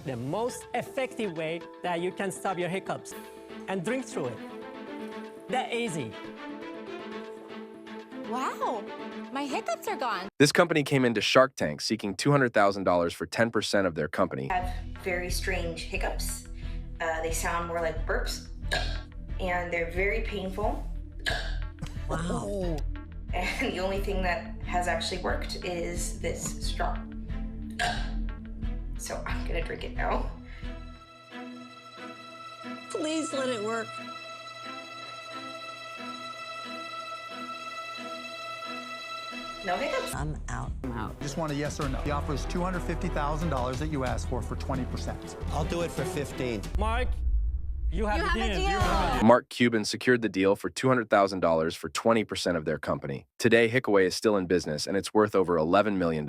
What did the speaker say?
the most effective way that you can stop your hiccups and drink through it. That easy. Wow, my hiccups are gone. This company came into Shark Tank seeking $200,000 for 10% of their company. I have very strange hiccups. They sound more like burps, and they're very painful. Wow. And the only thing that has actually worked is this straw. So I'm gonna drink it now. Please let it work. No hiccups. I'm out. Just want a yes or no. He offers $250,000 that you asked for 20%. I'll do it for 15. Mark, you have You a have a deal. deal. Mark Cuban secured the deal for $200,000 for 20% of their company. Today, Hickaway is still in business, and it's worth over $11 million.